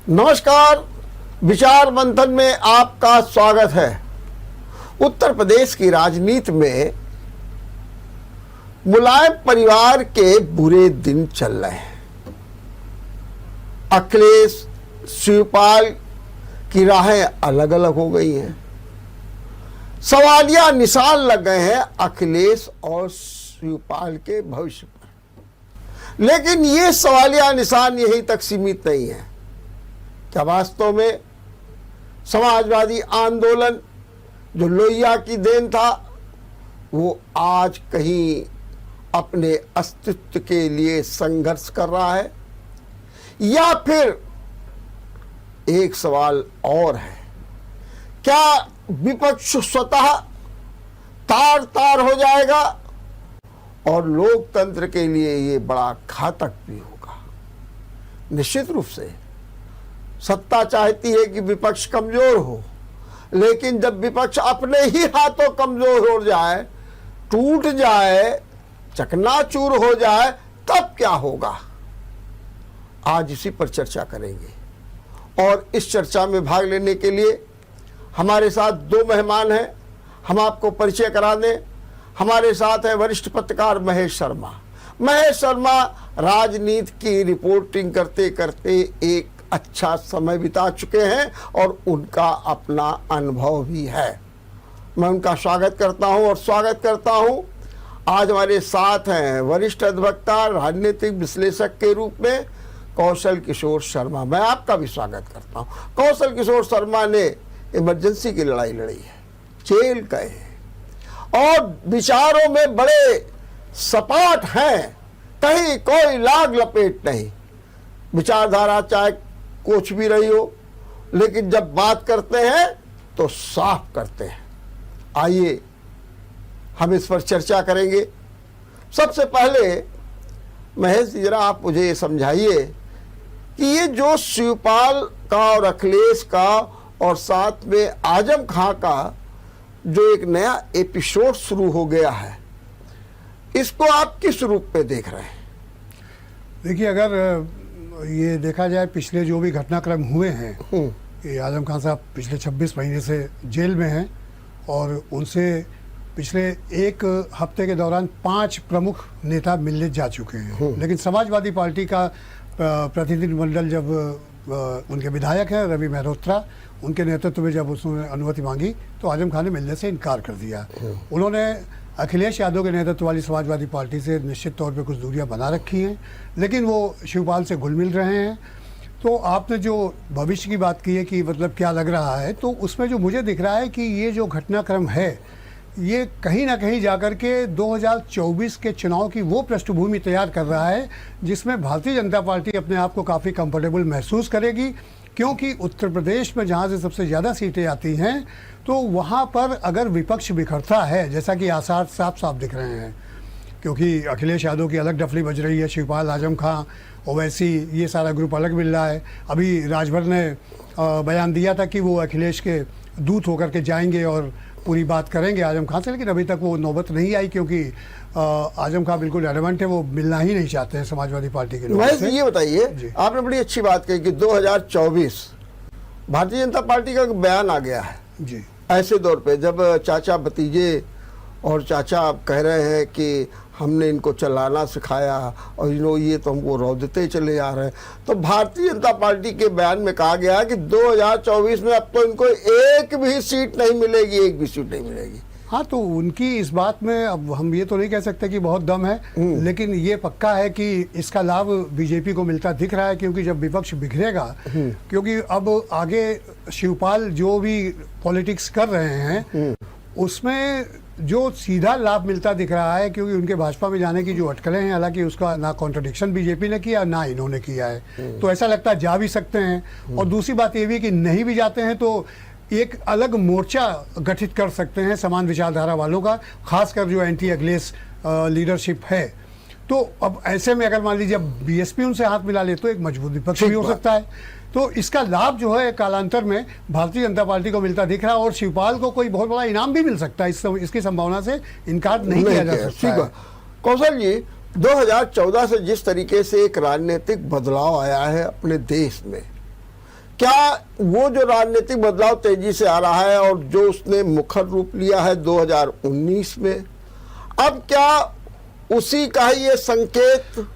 नमस्कार, विचार मंथन में आपका स्वागत है। उत्तर प्रदेश की राजनीति में मुलायम परिवार के बुरे दिन चल रहे हैं। अखिलेश शिवपाल की राहें अलग अलग हो गई हैं। सवालिया निशान लग गए हैं अखिलेश और शिवपाल के भविष्य पर। लेकिन ये सवालिया निशान यहीं तक सीमित नहीं है। क्या वास्तव में समाजवादी आंदोलन जो लोहिया की देन था वो आज कहीं अपने अस्तित्व के लिए संघर्ष कर रहा है, या फिर एक सवाल और है, क्या विपक्ष स्वतः तार तार हो जाएगा और लोकतंत्र के लिए ये बड़ा घातक भी होगा। निश्चित रूप से सत्ता चाहती है कि विपक्ष कमजोर हो, लेकिन जब विपक्ष अपने ही हाथों कमजोर हो जाए, टूट जाए, चकनाचूर हो जाए, तब क्या होगा। आज इसी पर चर्चा करेंगे और इस चर्चा में भाग लेने के लिए हमारे साथ दो मेहमान हैं। हम आपको परिचय करा दें। हमारे साथ हैं वरिष्ठ पत्रकार महेश शर्मा। महेश शर्मा राजनीति की रिपोर्टिंग करते करते एक अच्छा समय बिता चुके हैं और उनका अपना अनुभव भी है। मैं उनका स्वागत करता हूं और स्वागत करता हूं आज हमारे साथ हैं वरिष्ठ अधिवक्ता, राजनीतिक विश्लेषक के रूप में कौशल किशोर शर्मा। मैं आपका भी स्वागत करता हूं। कौशल किशोर शर्मा ने इमरजेंसी की लड़ाई लड़ी है, जेल गए हैं और विचारों में बड़े सपाट हैं, कहीं कोई लाग लपेट नहीं। विचारधारा चाहे कुछ भी रही हो, लेकिन जब बात करते हैं तो साफ करते हैं। आइए हम इस पर चर्चा करेंगे। सबसे पहले महेश जी, जरा आप मुझे ये समझाइए कि ये जो शिवपाल का और अखिलेश का और साथ में आजम खां का जो एक नया एपिसोड शुरू हो गया है, इसको आप किस रूप में देख रहे हैं? देखिए, अगर ये देखा जाए पिछले जो भी घटनाक्रम हुए हैं, ये आजम खान साहब पिछले 26 महीने से जेल में हैं और उनसे पिछले एक हफ्ते के दौरान 5 प्रमुख नेता मिलने जा चुके हैं। लेकिन समाजवादी पार्टी का प्रतिनिधिमंडल, जब उनके विधायक हैं रवि मेहरोत्रा, उनके नेतृत्व में जब उसने अनुमति मांगी तो आजम खान ने मिलने से इनकार कर दिया। उन्होंने अखिलेश यादव के नेतृत्व वाली समाजवादी पार्टी से निश्चित तौर पे कुछ दूरियां बना रखी हैं, लेकिन वो शिवपाल से घुल मिल रहे हैं। तो आपने जो भविष्य की बात की है कि मतलब क्या लग रहा है, तो उसमें जो मुझे दिख रहा है कि ये जो घटनाक्रम है ये कहीं ना कहीं जाकर के 2024 के चुनाव की वो पृष्ठभूमि तैयार कर रहा है जिसमें भारतीय जनता पार्टी अपने आप को काफ़ी कंफर्टेबल महसूस करेगी, क्योंकि उत्तर प्रदेश में जहाँ से सबसे ज़्यादा सीटें आती हैं तो वहाँ पर अगर विपक्ष बिखरता है, जैसा कि आसार साफ साफ दिख रहे हैं, क्योंकि अखिलेश यादव की अलग डफली बज रही है, शिवपाल, आजम खां, ओवैसी, ये सारा ग्रुप अलग मिल रहा है। अभी राजभर ने बयान दिया था कि वो अखिलेश के दूत होकर के जाएंगे और पूरी बात करेंगे आजम खां से, लेकिन अभी तक वो नौबत नहीं आई क्योंकि आजम खां बिल्कुल एडमेंट है, वो मिलना ही नहीं चाहते हैं समाजवादी पार्टी के लोगों से। ये बताइए, आपने बड़ी अच्छी बात कही कि 2024 भारतीय जनता पार्टी का बयान आ गया है जी। ऐसे दौर पे जब चाचा भतीजे और चाचा आप कह रहे हैं कि हमने इनको चलाना सिखाया और ये तो हमको रौदते चले जा रहे हैं, तो भारतीय जनता पार्टी के बयान में कहा गया है कि 2024 में अब तो इनको एक भी सीट नहीं मिलेगी, एक भी सीट नहीं मिलेगी। हाँ, तो उनकी इस बात में अब हम ये तो नहीं कह सकते कि बहुत दम है, लेकिन ये पक्का है कि इसका लाभ बीजेपी को मिलता दिख रहा है, क्योंकि जब विपक्ष बिखरेगा, क्योंकि अब आगे शिवपाल जो भी पॉलिटिक्स कर रहे हैं उसमें जो सीधा लाभ मिलता दिख रहा है, क्योंकि उनके भाजपा में जाने की जो अटकलें हैं, हालांकि उसका ना कॉन्ट्रडिक्शन बीजेपी ने किया ना इन्होंने किया है, तो ऐसा लगता है जा भी सकते हैं। और दूसरी बात ये भी कि नहीं भी जाते हैं तो एक अलग मोर्चा गठित कर सकते हैं समान विचारधारा वालों का, खासकर जो एंटी अखिलेश लीडरशिप है। तो अब ऐसे में अगर मान लीजिए बीएसपी उनसे हाथ मिला ले तो एक मजबूत विपक्ष भी हो सकता है। तो इसका लाभ जो है कालांतर में भारतीय जनता पार्टी को मिलता दिख रहा है और शिवपाल को कोई बहुत बड़ा इनाम भी मिल सकता है, इसकी संभावना से इनकार नहीं किया जा सकता। कौशल जी, 2014 से जिस तरीके से एक राजनीतिक बदलाव आया है अपने देश में, क्या वो जो राजनीतिक बदलाव तेजी से आ रहा है और जो उसने मुखर रूप लिया है 2019 में, अब क्या उसी का ही ये संकेत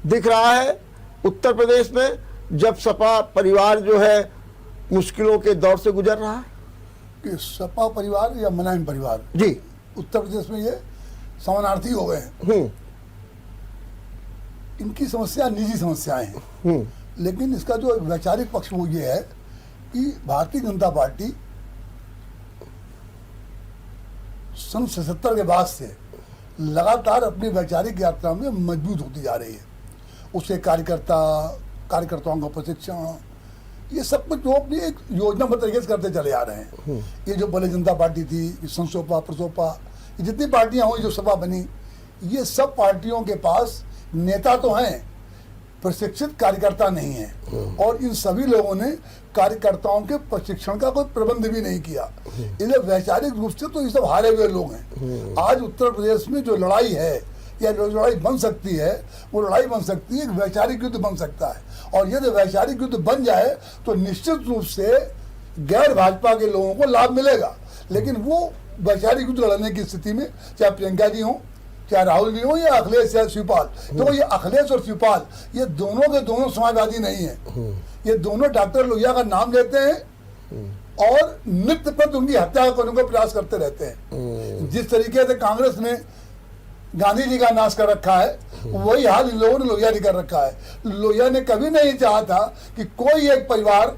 दिख रहा है उत्तर प्रदेश में, जब सपा परिवार जो है मुश्किलों के दौर से गुजर रहा है? कि सपा परिवार या मुलायम परिवार जी, उत्तर प्रदेश में ये समानार्थी हो गए हैं। इनकी समस्या निजी समस्याएं हैं, लेकिन इसका जो वैचारिक पक्ष वो ये है कि भारतीय जनता पार्टी सन 77 के बाद से लगातार अपनी वैचारिक यात्रा में मजबूत होती जा रही है। उसके कार्यकर्ताओं का प्रशिक्षण, ये सब कुछ वो अपनी एक योजनाबद्ध तरीके से करते चले आ रहे हैं। ये जो पहले जनता पार्टी थी, संसोपा, प्रसोपा, ये जितनी पार्टियां हुई, जो सपा बनी, ये सब पार्टियों के पास नेता तो हैं, प्रशिक्षित कार्यकर्ता नहीं है। और इन सभी लोगों ने कार्यकर्ताओं के प्रशिक्षण का कोई प्रबंध भी नहीं किया। इसलिए वैचारिक रूप से तो ये सब हारे हुए लोग हैं। आज उत्तर प्रदेश में जो लड़ाई है या जो लड़ाई बन सकती है, वो लड़ाई बन सकती है, एक वैचारिक युद्ध बन सकता है। और यदि वैचारिक युद्ध बन जाए तो निश्चित रूप से गैर भाजपा के लोगों को लाभ मिलेगा। लेकिन वो वैचारिक युद्ध लड़ने की स्थिति में चाहे प्रियंका जी हों, चाहे राहुल जी हो, या अखिलेश या शिवपाल, तो ये अखिलेश और शिवपाल ये दोनों के दोनों समाजवादी नहीं है। ये दोनों डॉक्टर लोहिया का नाम लेते हैं और नित्य प्रति उनकी हत्या करने का प्रयास करते रहते हैं। जिस तरीके से कांग्रेस ने गांधी जी का नाश कर रखा है, वही हाल इन लोगों ने लोहिया ने कर रखा है। लोहिया ने कभी नहीं चाहा था कि कोई एक परिवार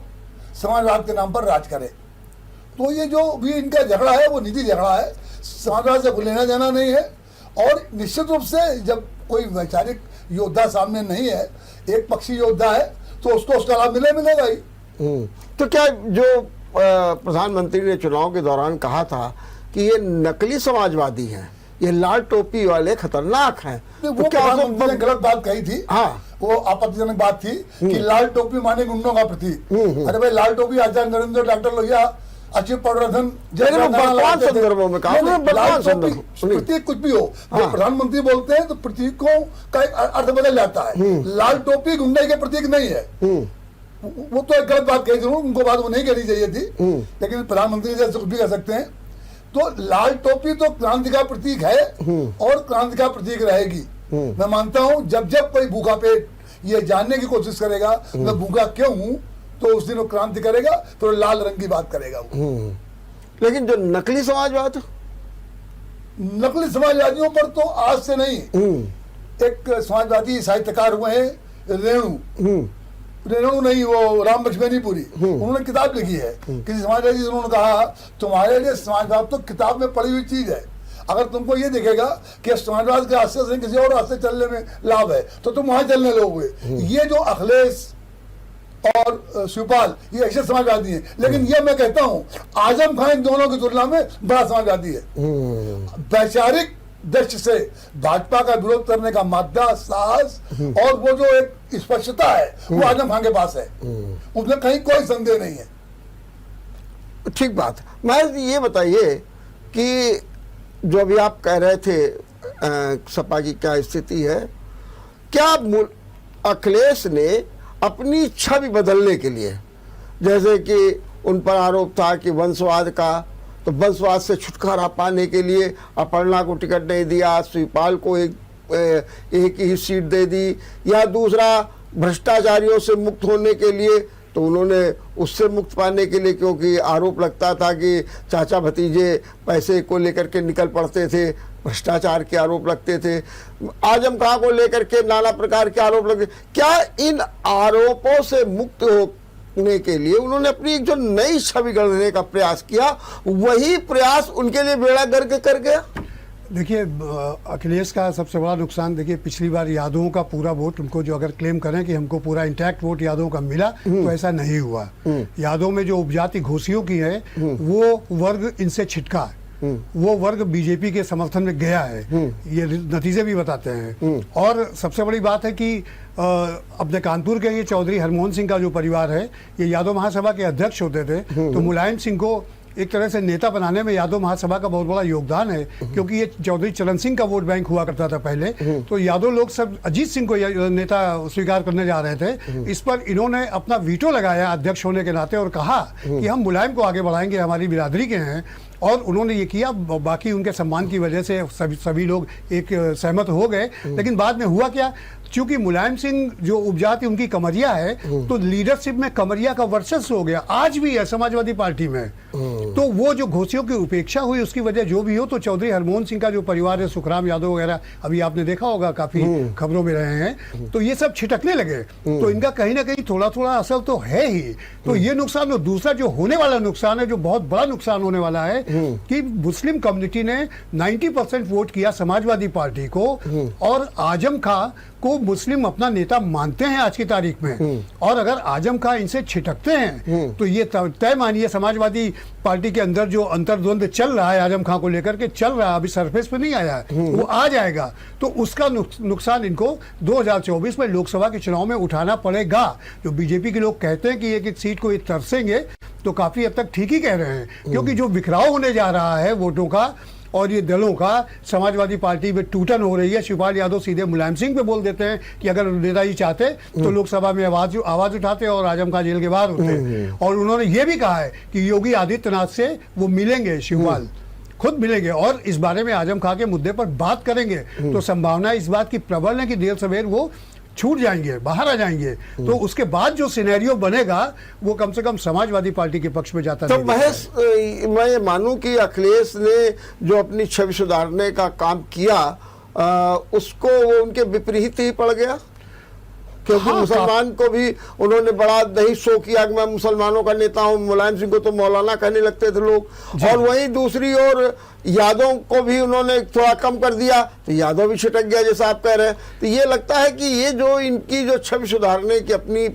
समाजवाद के नाम पर राज करे। तो ये जो भी इनका झगड़ा है वो निजी झगड़ा है, समाजवाद से लेना देना नहीं है। और निश्चित रूप से जब कोई वैचारिक योद्धा सामने नहीं है, एक पक्षी योद्धा है, तो उसको उसका लाभ मिलेगा ही। तो क्या जो प्रधानमंत्री ने चुनाव के दौरान कहा था कि ये नकली समाजवादी हैं, ये लाल टोपी वाले खतरनाक हैं, वो तो क्या प्रधानमंत्री ने गलत बात कही थी। हाँ, वो आपत्तिजनक बात थी कि लाल टोपी माने गुंडों का प्रतीक। अरे भाई, लाल टोपी आचार्य नरेंद्र, डॉक्टर लोहिया, अचिव पौडरधन प्रतीक कुछ भी हो, जब प्रधानमंत्री बोलते हैं तो प्रतीकों का अर्थ बदल जाता है। लाल टोपी गुंडे के प्रतीक नहीं है। वो तो एक गलत बात कही थी, उनको बात वो नहीं कहनी चाहिए थी, लेकिन प्रधानमंत्री जैसे कुछ भी कह सकते हैं। तो लाल टोपी तो क्रांति का प्रतीक है और क्रांति का प्रतीक रहेगी। मैं मानता हूं जब जब कोई भूखा पेट ये जानने की कोशिश करेगा मैं भूखा क्यों हूं, तो उस दिन वो क्रांति करेगा, तो लाल रंग की बात करेगा वो। लेकिन जो नकली समाजवाद, नकली समाजवादियों पर तो आज से नहीं, एक समाजवादी साहित्यकार हुए हैं रेणु नहीं, वो राम लक्ष्मणीपुरी, उन्होंने किताब लिखी है। किसी समाजवादी से उन्होंने कहा तुम्हारे लिए समाजवाद तो किताब में पढ़ी हुई चीज है। अगर तुमको ये दिखेगा कि समाजवाद के रास्ते से किसी और रास्ते चलने में लाभ है तो तुम वहां चलने लोगे। ये जो अखिलेश और शिवपाल ये ऐसे समाजवादी हैं, लेकिन ये मैं कहता हूं आजम खान इन दोनों की तुलना में बड़ा समाजवादी है। वैचारिक दृष्टि से भाजपा का विरोध करने का मादा, साहस और वो जो एक स्पष्टता है वो आजम खान के पास है, उसमें कहीं कोई संदेह नहीं है। ठीक बात। मैं ये बताइए कि जो अभी आप कह रहे थे सपा की क्या स्थिति है, क्या अखिलेश ने अपनी छवि बदलने के लिए, जैसे कि उन पर आरोप था कि वंशवाद का, तो वंशवाद से छुटकारा पाने के लिए अपर्णा को टिकट नहीं दिया, शिवपाल को एक ही सीट दे दी, या दूसरा भ्रष्टाचारियों से मुक्त होने के लिए, तो उन्होंने उससे मुक्त पाने के लिए, क्योंकि आरोप लगता था कि चाचा भतीजे पैसे को लेकर के निकल पड़ते थे, भ्रष्टाचार के आरोप लगते थे, आजम खां को लेकर के नाना प्रकार के आरोप लगते। क्या इन आरोपों से मुक्त होने के लिए उन्होंने अपनी एक जो नई छवि गढ़ने का प्रयास किया, वही प्रयास उनके लिए बेड़ा गर्क कर गया? देखिए, अखिलेश का सबसे बड़ा नुकसान, देखिए पिछली बार यादवों का पूरा वोट, उनको जो अगर क्लेम करें कि हमको पूरा इंटैक्ट वोट यादवों का मिला, तो ऐसा नहीं हुआ। यादव में जो उपजाति घोषियों की है वो वर्ग इनसे छिटका है, वो वर्ग बीजेपी के समर्थन में गया है, ये नतीजे भी बताते हैं। और सबसे बड़ी बात है कि अपने कानपुर के ये चौधरी हरमोहन सिंह का जो परिवार है, ये यादव महासभा के अध्यक्ष होते थे, तो मुलायम सिंह को एक तरह से नेता बनाने में यादव महासभा का बहुत बड़ा योगदान है, क्योंकि ये चौधरी चरण सिंह का वोट बैंक हुआ करता था पहले। तो यादव लोग सब अजीत सिंह को नेता स्वीकार करने जा रहे थे। इस पर इन्होंने अपना वीटो लगाया अध्यक्ष होने के नाते और कहा कि हम मुलायम को आगे बढ़ाएंगे, हमारी बिरादरी के हैं। और उन्होंने ये किया, बाकी उनके सम्मान की वजह से सभी लोग एक सहमत हो गए। लेकिन बाद में हुआ क्या, चूंकि मुलायम सिंह जो उपजाति उनकी कमरिया है, तो लीडरशिप में कमरिया का वर्चस्व हो गया, आज भी है समाजवादी पार्टी में। तो वो जो घोषियों की उपेक्षा हुई, उसकी वजह जो भी हो, तो चौधरी हरमोहन सिंह का जो परिवार है, सुखराम यादव वगैरह, अभी आपने देखा होगा काफी खबरों में रहे हैं, तो ये सब छिटकने लगे। तो इनका कहीं ना कहीं थोड़ा थोड़ा असर तो है ही। तो ये नुकसान, और दूसरा जो होने वाला नुकसान है, जो बहुत बड़ा नुकसान होने वाला है, कि मुस्लिम कम्युनिटी ने 90% वोट किया समाजवादी पार्टी को, और आजम खां को मुस्लिम अपना नेता मानते हैं आज की तारीख में। और अगर आजम खां इनसे छिटकते हैं तो ये तय मानिए समाजवादी पार्टी के अंदर जो अंतर्द्वंद चल रहा है आजम खां को लेकर के, चल रहा है, अभी सरफेस पे नहीं आया है, वो आ जाएगा। तो उसका नुकसान इनको 2024 में लोकसभा के चुनाव में उठाना पड़ेगा। जो बीजेपी के लोग कहते हैं कि एक एक सीट को ये तरसेंगे, तो काफी हद तक ठीक ही कह रहे हैं, क्योंकि जो बिखराव होने जा रहा है वोटों का और ये दलों का, समाजवादी पार्टी में टूटन हो रही है। शिवपाल यादव सीधे मुलायम सिंह पे बोल देते हैं कि अगर नेताजी चाहते तो लोकसभा में आवाज उठाते और आजम खां जेल के बाहर होते। और उन्होंने ये भी कहा है कि योगी आदित्यनाथ से वो मिलेंगे, शिवपाल खुद मिलेंगे और इस बारे में आजम खां के मुद्दे पर बात करेंगे। तो संभावना इस बात की प्रबल है कि देर सवेर वो छूट जाएंगे, बाहर आ जाएंगे। तो उसके बाद जो सिनेरियो बनेगा वो कम से कम समाजवादी पार्टी के पक्ष में जाता तो महेश, मैं ये मानूं कि अखिलेश ने जो अपनी छवि सुधारने का काम किया, उसको वो उनके विपरीत ही पड़ गया, क्योंकि मुसलमान को भी उन्होंने बड़ा दही शो किया कि मैं मुसलमानों का नेता हूं। मुलायम सिंह को तो मौलाना कहने लगते थे लोग, और वहीं दूसरी ओर यादव को भी उन्होंने थोड़ा कम कर दिया, तो यादव भी छिटक गया जैसा आप कह रहे हैं। तो ये लगता है कि ये जो इनकी जो छवि सुधारने की अपनी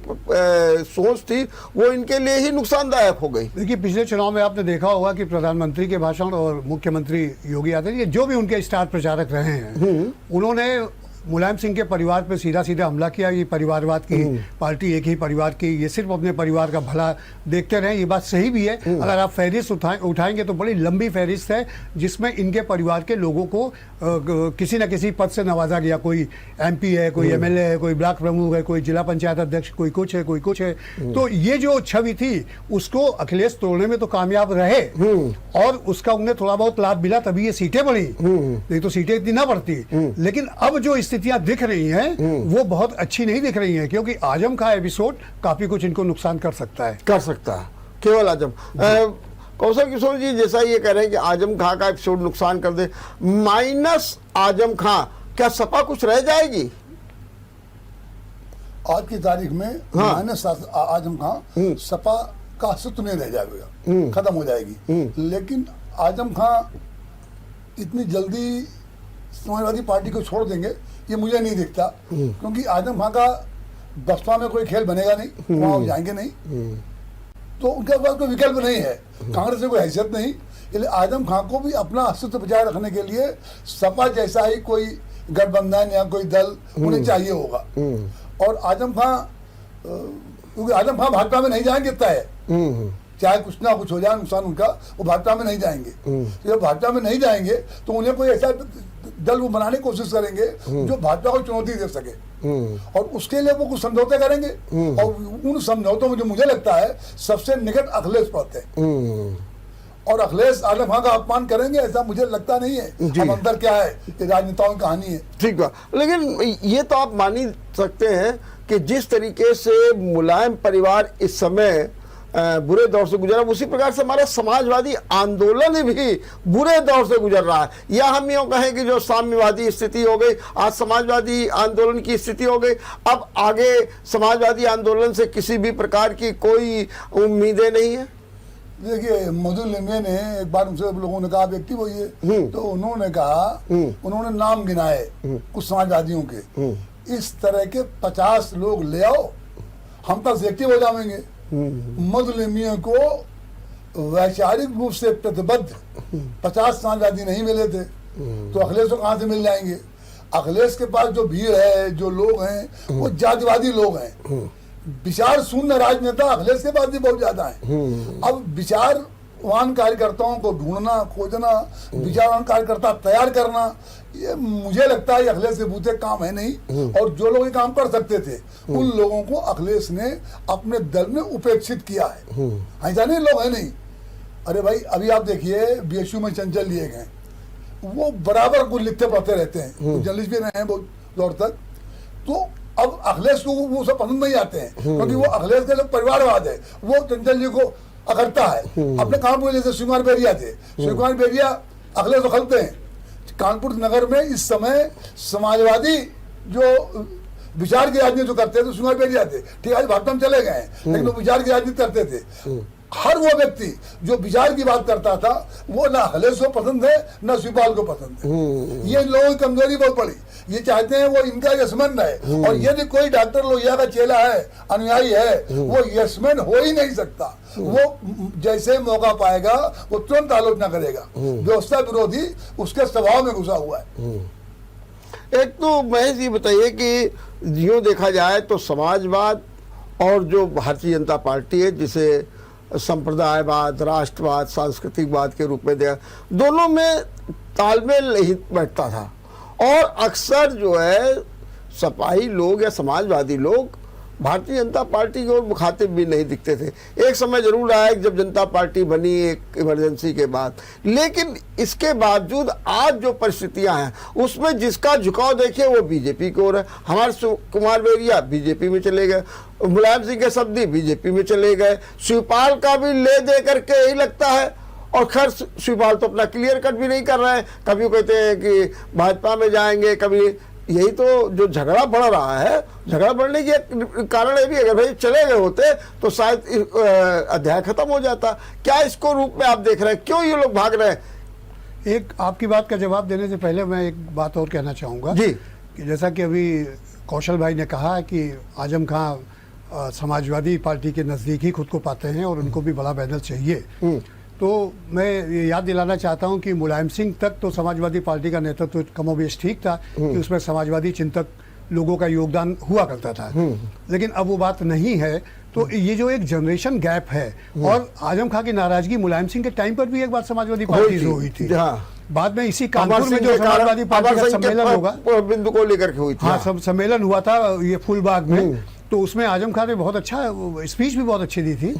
सोच थी, वो इनके लिए ही नुकसानदायक हो गई। देखिए, पिछले चुनाव में आपने देखा होगा कि प्रधानमंत्री के भाषण और मुख्यमंत्री योगी आदित्यनाथ, जो भी उनके स्टार प्रचारक रहे हैं, उन्होंने मुलायम सिंह के परिवार पे सीधा सीधा हमला किया। ये परिवारवाद की पार्टी, एक ही परिवार की, ये सिर्फ अपने परिवार का भला देखते रहे। ये बात सही भी है। अगर आप फहरिस्त उठाएंगे तो बड़ी लंबी फहरिस्त है, जिसमें इनके परिवार के लोगों को किसी न किसी पद से नवाजा गया। कोई MP है, कोई MLA है, कोई ब्लॉक प्रमुख है, कोई जिला पंचायत अध्यक्ष, कोई कुछ है, कोई कुछ है। तो ये जो छवि थी, उसको अखिलेश तोड़ने में तो कामयाब रहे, और उसका उन्हें थोड़ा बहुत लाभ मिला, तभी ये सीटें बढ़ी, नहीं तो सीटें इतनी ना बढ़ती। लेकिन अब जो स्थितियां दिख रही हैं वो बहुत अच्छी नहीं दिख रही हैं, क्योंकि आजम खां एपिसोड काफी कुछ इनको नुकसान कर सकता है। केवल आजम। कौशल किशोर जी जैसा ये कह रहे हैं कि आजम खां का एपिसोड नुकसान कर दे, माइनस आजम खां, क्या सपा कुछ रह जाएगी आज की तारीख में? माइनस आजम खां, सपा का अस्तित्व नहीं रह जाएगा, खत्म हो जाएगी। लेकिन आजम खां इतनी जल्दी समाजवादी पार्टी को छोड़ देंगे ये मुझे नहीं दिखता, क्योंकि आजम खां का बसपा में कोई खेल बनेगा नहीं, वहां जाएंगे नहीं, तो उनके पास कोई विकल्प नहीं है, कांग्रेस से कोई हैसियत नहीं। इसलिए आजम खां को भी अपना अस्तित्व बचाए रखने के लिए सपा जैसा ही कोई गठबंधन या कोई दल उन्हें चाहिए होगा। और आजम खां, क्योंकि आजम खां भाजपा में नहीं जाएंगे, तय है, चाहे कुछ ना कुछ हो जाए नुकसान उनका, वो भाजपा में नहीं जाएंगे। तो जब भाजपा में नहीं जाएंगे तो उन्हें कोई ऐसा दल वो बनाने की कोशिश करेंगे जो भाजपा को चुनौती दे सके, और उसके लिए वो कुछ समझौते करेंगे। और उन समझौतों में जो मुझे लगता है सबसे निकट अखिलेश पड़ते हैं, और अखिलेश आजम खां का अपमान करेंगे ऐसा मुझे लगता नहीं है। अब अंदर क्या है, ये राजनेताओं की कहानी है। ठीक है, लेकिन ये तो आप मान ही सकते हैं कि जिस तरीके से मुलायम परिवार इस समय बुरे दौर से गुजरा, उसी प्रकार से हमारा समाजवादी आंदोलन भी बुरे दौर से गुजर रहा है। या हम यूँ कहें कि जो साम्यवादी स्थिति हो गई, आज समाजवादी आंदोलन की स्थिति हो गई। अब आगे समाजवादी आंदोलन से किसी भी प्रकार की कोई उम्मीदें नहीं है। देखिए, मधु लिंगे ने एक बार उनसे लोगों ने कहा, व्यक्ति वो ये, तो उन्होंने कहा, उन्होंने नाम गिनाए कुछ समाजवादियों के, इस तरह के 50 लोग ले आओ, हम तक एक्टिव हो जाएंगे। मधुलिमियों को वैचारिक रूप से प्रतिबद्ध 50 समाजवादी नहीं मिले थे, तो अखिलेश को कहां से मिल जाएंगे? अखिलेश के पास जो भीड़ है, जो लोग हैं, वो जातिवादी लोग हैं। विचार शून्य राजनेता अखिलेश के पास भी बहुत ज्यादा है। अब विचार विचारवान कार्यकर्ताओं को ढूंढना, खोजना, विचारवान कार्यकर्ता तैयार करना, ये मुझे लगता है अखिलेश के बूते काम है नहीं। और जो लोग ये काम कर सकते थे उन लोगों को अखिलेश ने अपने दल में उपेक्षित किया है। ऐसा नहीं लोग है नहीं। अरे भाई अभी आप देखिए बीएचयू में चंचल लिए गए, वो बराबर कुछ लिखते पढ़ते रहते हैं, जर्नलिस्ट भी रहे हैं बहुत दौर तक। तो अब अखिलेश को वो सब पसंद नहीं आते हैं क्योंकि वो अखिलेश का जो परिवारवाद है वो चंचल जी को अकड़ता है। अपने कानपुर जैसे शिवकुमार बेरिया थे, शिवकुमार बेरिया अखिलेश को खलते हैं। कानपुर नगर में इस समय समाजवादी जो विचार की राजनीति जो करते थे तो शिवकुमार बेरिया थे। ठीक है, आज भाजपा में चले गए लेकिन वो विचार की राजनीति करते थे। हर वो व्यक्ति जो विचार की बात करता था वो ना अखिलेश को पसंद है ना शिवपाल को पसंद है। ये लोगों की कमजोरी बहुत बड़ी, ये चाहते हैं वो इनका यशमैन रहे। और यदि कोई डॉक्टर लोहिया का चेला है, अनुयायी है, वो यशमैन हो ही नहीं सकता। वो जैसे मौका पाएगा वो तुरंत आलोचना करेगा। व्यवस्था विरोधी उसके स्वभाव में घुसा हुआ है। एक तो महेश ये बताइए कि यूँ देखा जाए तो समाजवाद और जो भारतीय जनता पार्टी है जिसे संप्रदायवाद, राष्ट्रवाद, सांस्कृतिकवाद के रूप में देखा, दोनों में तालमेल नहीं बैठता था। और अक्सर जो है सपाही लोग या समाजवादी लोग भारतीय जनता पार्टी की ओर मुखातिब भी नहीं दिखते थे। एक समय जरूर आया जब जनता पार्टी बनी एक इमरजेंसी के बाद, लेकिन इसके बावजूद आज जो परिस्थितियां हैं उसमें जिसका झुकाव देखिए वो बीजेपी की ओर है। हमारे शिवकुमार बेरिया बीजेपी में चले गए, मुलायम सिंह के सब्दी बीजेपी में चले गए, शिवपाल का भी ले दे करके यही लगता है। और खैर शिवपाल तो अपना क्लियर कट भी नहीं कर रहे हैं, कभी वो कहते हैं कि भाजपा में जाएंगे, कभी यही तो जो झगड़ा बढ़ रहा है। झगड़ा बढ़ने के कारण ये भी अगर भाई चले गए होते तो शायद अध्याय खत्म हो जाता। क्या इसको रूप में आप देख रहे हैं, क्यों ये लोग भाग रहे हैं? एक आपकी बात का जवाब देने से पहले मैं एक बात और कहना चाहूँगा जी, कि जैसा कि अभी कौशल भाई ने कहा कि आजम खां समाजवादी पार्टी के नज़दीक ही खुद को पाते हैं और उनको भी बड़ा बैनर चाहिए। तो मैं ये याद दिलाना चाहता हूं कि मुलायम सिंह तक तो समाजवादी पार्टी का नेतृत्व कमोबेश ठीक था कि उसमें समाजवादी चिंतक लोगों का योगदान हुआ करता था, लेकिन अब वो बात नहीं है। तो ये जो एक जनरेशन गैप है, और आजम खां की नाराजगी मुलायम सिंह के टाइम पर भी एक बार समाजवादी पार्टी से हुई थी। बाद में इसी कानपुर में जो समाजवादी पार्टी का सम्मेलन होगा बिंदु को लेकर के हुई थी, हाँ सब सम्मेलन हुआ था ये फूलबाग में, तो उसमें आजम खान ने बहुत अच्छा स्पीच भी बहुत अच्छी दी थी।